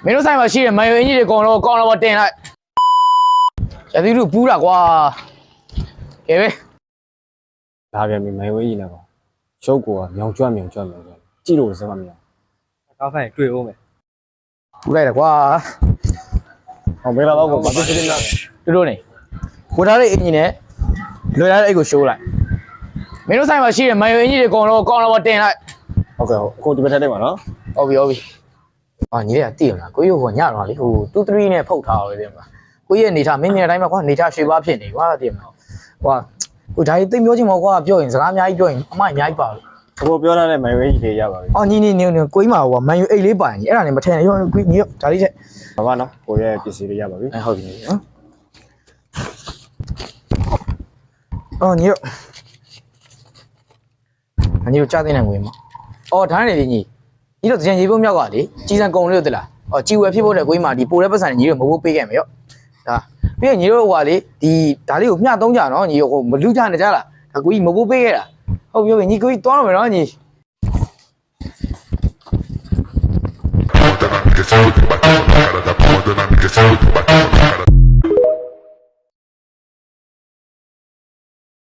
မင်းတို့ဆိုင်မှာရှိတဲ့မယိုအင်ကြီးတွေအကုန်လုံးကောင်းတော့တင်လိုက်ရသီတို့ပူးတာကွာကဲပဲ လာပြန်ပြီမိုင်ဝေးကြီးနဲ့ပေါ့ရုပ်ကမြောင်ကျွတ်ကြည့်လို့စမ်းမမြောင်ကောင်းဖိုင်တွေ့အောင်မယ် ပူးလိုက်တာကွာ ဟောမေးလာတော့ဘာဖြစ်ဖြစ်နေလဲ တို့နေဝတ်ထားတဲ့အင်ကြီးနဲ့လွယ်ထားတဲ့အိတ်ကိုရှိုးလိုက်မင်းတို့ဆိုင်မှာရှိတဲ့မယိုအင်ကြီးတွေအကုန်လုံးကောင်းတော့တင်လိုက် ဟုတ်ကဲ့ဟုတ်အခုဒီဘက်ထက်တယ်ပါနော် ဟုတ်ပြီအာညီလေးကတည်ရမလားကိုကြီးကညတော့လေဟို2 3နဲ့ဖုတ်ထားရတယ်မလားကိုကြီးရဲ့နေထားမင်းနေတိုင်းမှာကွာနေထားရွှေပါဖြစ်နေကွာတည်မလားကွာကိုဒါကြီးသိပြောချင်မကွာပြောရင်စကားအများကြီးပြောရင်အမအများကြီးပါလို့ အခုပြောထားတဲ့မိုင်ဝေးကြီးတွေရပါပြီ အော်ညီကိုကြီးမှာကွာမန်ယူအိတ်လေးပါရင်အဲ့ဒါနဲ့မထင်နဲ့ရောကိုညီဒါလေးချက် ဘာမှနော်ကိုရဲ့ပစ္စည်းတွေရပါပြီ ဟုတ်ပြီနော်အော်ညီတို့ကြားသိနေငွေမှာအော်ဒါနဲ့လေညီတို့ကြံကြီးပုံမြောက်ကလေကြီးစံကုံလေးတို့တလားအော်ကြီးဝယ်ဖြစ်ဖို့တဲ့ကိုကြီးမှာဒီပိုတဲ့ပတ်စံညီတို့မဟုတ်ပေးခဲ့မယ်ရောဒါပြီးရင်ညီတို့ဟိုကလေဒီဒါလေးကိုမျှသုံးကြနော်ညီတို့ဟိုမလူကြနေကြလားဒါကိုကြီးမဟုတ်ပေးခဲ့တာဟုတ်ပြီညီကိုကြီးသွားတော့မယ်နော်ညီ It's